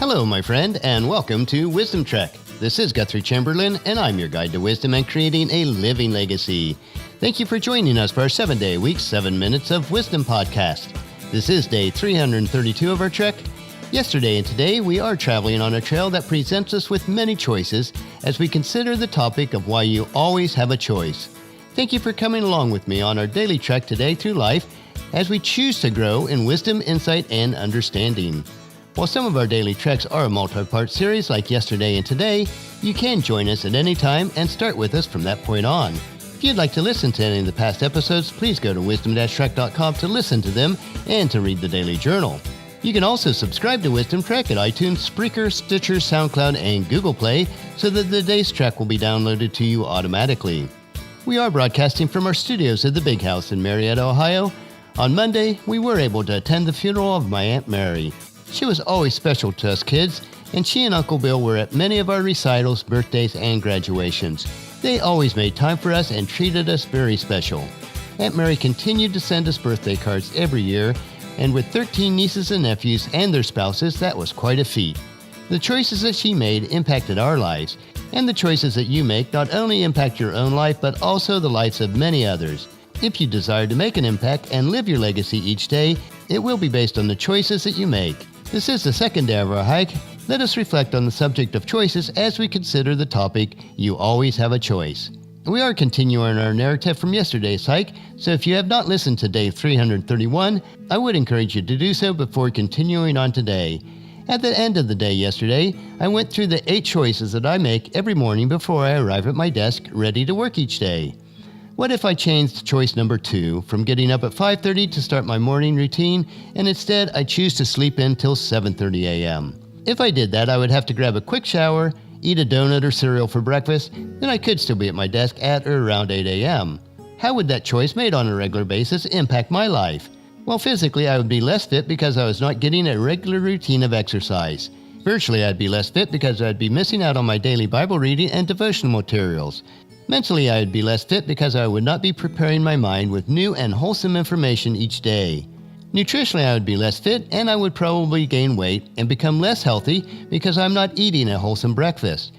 Hello, my friend, and welcome to Wisdom Trek. This is Guthrie Chamberlain, and I'm your guide to wisdom and creating a living legacy. Thank you for joining us for our 7-day-a-week, 7 Minutes of Wisdom podcast. This is day 332 of our trek. Yesterday and today, we are traveling on a trail that presents us with many choices as we consider the topic of why you always have a choice. Thank you for coming along with me on our daily trek today through life as we choose to grow in wisdom, insight, and understanding. While some of our daily treks are a multi-part series like yesterday and today, you can join us at any time and start with us from that point on. If you'd like to listen to any of the past episodes, please go to wisdom-trek.com to listen to them and to read the daily journal. You can also subscribe to Wisdom Trek at iTunes, Spreaker, Stitcher, SoundCloud, and Google Play so that the day's trek will be downloaded to you automatically. We are broadcasting from our studios at the Big House in Marietta, Ohio. On Monday, we were able to attend the funeral of my Aunt Mary. She was always special to us kids, and she and Uncle Bill were at many of our recitals, birthdays, and graduations. They always made time for us and treated us very special. Aunt Mary continued to send us birthday cards every year, and with 13 nieces and nephews and their spouses, that was quite a feat. The choices that she made impacted our lives, and the choices that you make not only impact your own life, but also the lives of many others. If you desire to make an impact and live your legacy each day, it will be based on the choices that you make. This is the second day of our hike. Let us reflect on the subject of choices as we consider the topic, You Always Have a Choice. We are continuing our narrative from yesterday's hike, so if you have not listened to day 331, I would encourage you to do so before continuing on today. At the end of the day yesterday, I went through the 8 choices that I make every morning before I arrive at my desk ready to work each day. What if I changed choice number 2 from getting up at 5:30 to start my morning routine, and instead I choose to sleep in till 7:30 a.m.? If I did that, I would have to grab a quick shower, eat a donut or cereal for breakfast, then I could still be at my desk at or around 8 a.m. How would that choice made on a regular basis impact my life? Well, physically, I would be less fit because I was not getting a regular routine of exercise. Virtually, I'd be less fit because I'd be missing out on my daily Bible reading and devotional materials. Mentally, I would be less fit because I would not be preparing my mind with new and wholesome information each day. Nutritionally, I would be less fit, and I would probably gain weight and become less healthy because I'm not eating a wholesome breakfast.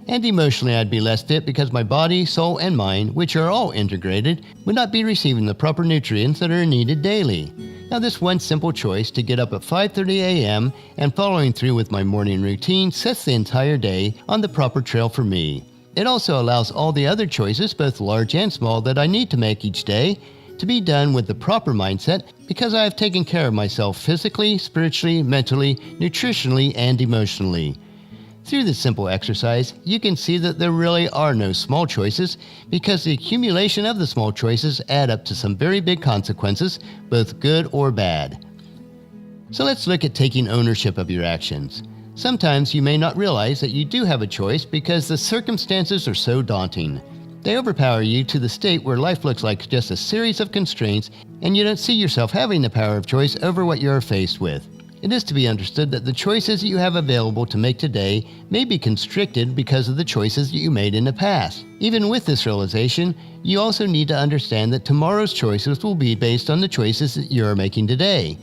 And emotionally, I'd be less fit because my body, soul, and mind, which are all integrated, would not be receiving the proper nutrients that are needed daily. Now, this one simple choice to get up at 5:30 a.m. and following through with my morning routine sets the entire day on the proper trail for me. It also allows all the other choices, both large and small, that I need to make each day to be done with the proper mindset because I have taken care of myself physically, spiritually, mentally, nutritionally, and emotionally. Through this simple exercise, you can see that there really are no small choices because the accumulation of the small choices add up to some very big consequences, both good or bad. So let's look at taking ownership of your actions. Sometimes you may not realize that you do have a choice because the circumstances are so daunting. They overpower you to the state where life looks like just a series of constraints and you don't see yourself having the power of choice over what you are faced with. It is to be understood that the choices that you have available to make today may be constricted because of the choices that you made in the past. Even with this realization, you also need to understand that tomorrow's choices will be based on the choices that you are making today.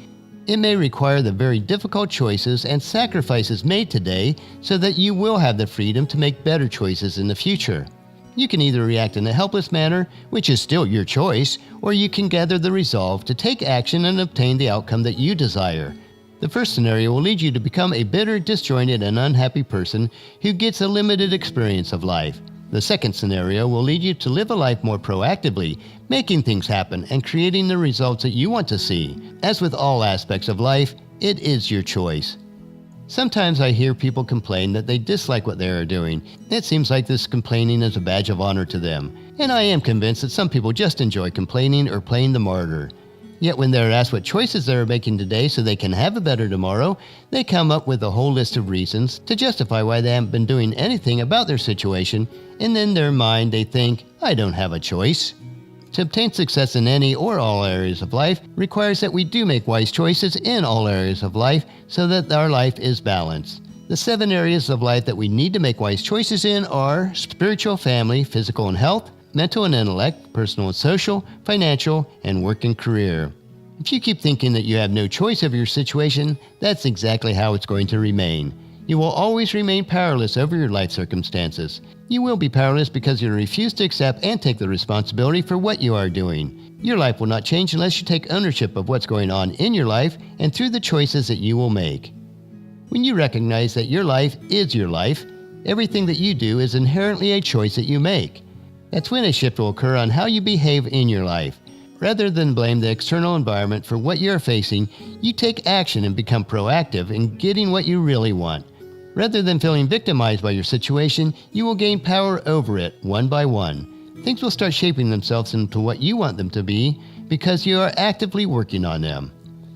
It may require the very difficult choices and sacrifices made today so that you will have the freedom to make better choices in the future. You can either react in a helpless manner, which is still your choice, or you can gather the resolve to take action and obtain the outcome that you desire. The first scenario will lead you to become a bitter, disjointed, and unhappy person who gets a limited experience of life. The second scenario will lead you to live a life more proactively, making things happen and creating the results that you want to see. As with all aspects of life, it is your choice. Sometimes I hear people complain that they dislike what they are doing. It seems like this complaining is a badge of honor to them. And I am convinced that some people just enjoy complaining or playing the martyr. Yet when they're asked what choices they're making today so they can have a better tomorrow, they come up with a whole list of reasons to justify why they haven't been doing anything about their situation, and in their mind they think, I don't have a choice. To obtain success in any or all areas of life requires that we do make wise choices in all areas of life so that our life is balanced. The 7 areas of life that we need to make wise choices in are spiritual, family, physical and health, mental and intellect, personal and social, financial, and work and career. If you keep thinking that you have no choice of your situation, that's exactly how it's going to remain. You will always remain powerless over your life circumstances. You will be powerless because you refuse to accept and take the responsibility for what you are doing. Your life will not change unless you take ownership of what's going on in your life and through the choices that you will make. When you recognize that your life is your life, everything that you do is inherently a choice that you make. That's when a shift will occur on how you behave in your life. Rather than blame the external environment for what you're facing, you take action and become proactive in getting what you really want. Rather than feeling victimized by your situation, you will gain power over it one by one. Things will start shaping themselves into what you want them to be because you are actively working on them.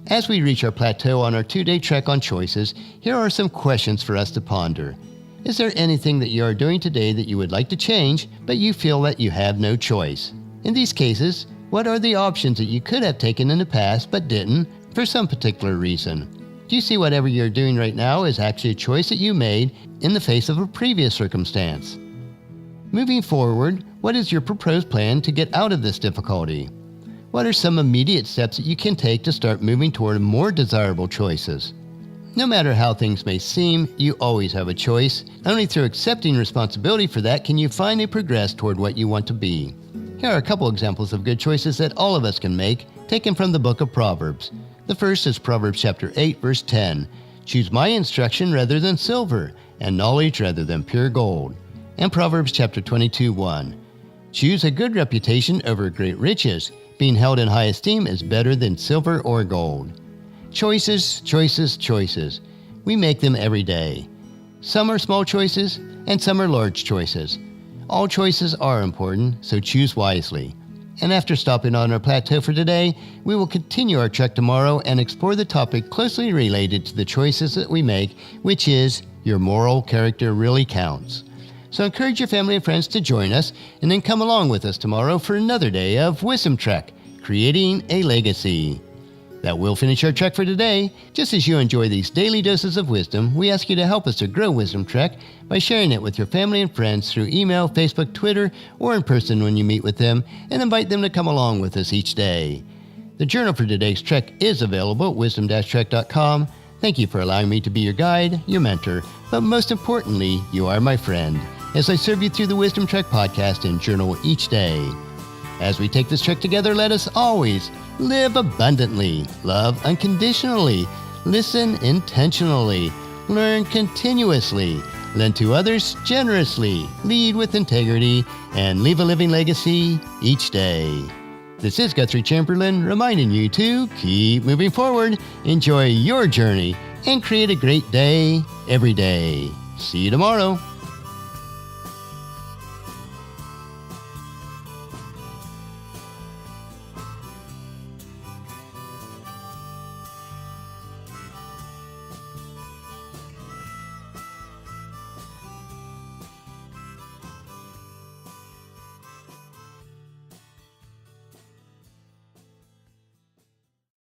As we reach our plateau on our 2-day trek on choices, here are some questions for us to ponder. Is there anything that you are doing today that you would like to change, but you feel that you have no choice? In these cases, what are the options that you could have taken in the past but didn't for some particular reason? Do you see whatever you're doing right now is actually a choice that you made in the face of a previous circumstance? Moving forward, what is your proposed plan to get out of this difficulty? What are some immediate steps that you can take to start moving toward more desirable choices? No matter how things may seem, you always have a choice. Only through accepting responsibility for that can you finally progress toward what you want to be. Here are a couple examples of good choices that all of us can make, taken from the book of Proverbs. The first is Proverbs chapter 8, verse 10. Choose my instruction rather than silver, and knowledge rather than pure gold. And Proverbs chapter 22, 1. Choose a good reputation over great riches. Being held in high esteem is better than silver or gold. Choices, choices, choices. We make them every day. Some are small choices, and some are large choices. All choices are important, so choose wisely. And after stopping on our plateau for today, we will continue our trek tomorrow and explore the topic closely related to the choices that we make, which is your moral character really counts. So encourage your family and friends to join us, and then come along with us tomorrow for another day of Wisdom Trek, creating a legacy. That will finish our trek for today. Just as you enjoy these daily doses of wisdom, we ask you to help us to grow Wisdom Trek by sharing it with your family and friends through email, Facebook, Twitter, or in person when you meet with them, and invite them to come along with us each day. The journal for today's trek is available at wisdom-trek.com. Thank you for allowing me to be your guide, your mentor, but most importantly, you are my friend, as I serve you through the Wisdom Trek podcast and journal each day. As we take this trek together, let us always live abundantly, love unconditionally, listen intentionally, learn continuously, lend to others generously, lead with integrity, and leave a living legacy each day. This is Guthrie Chamberlain reminding you to keep moving forward, enjoy your journey, and create a great day every day. See you tomorrow.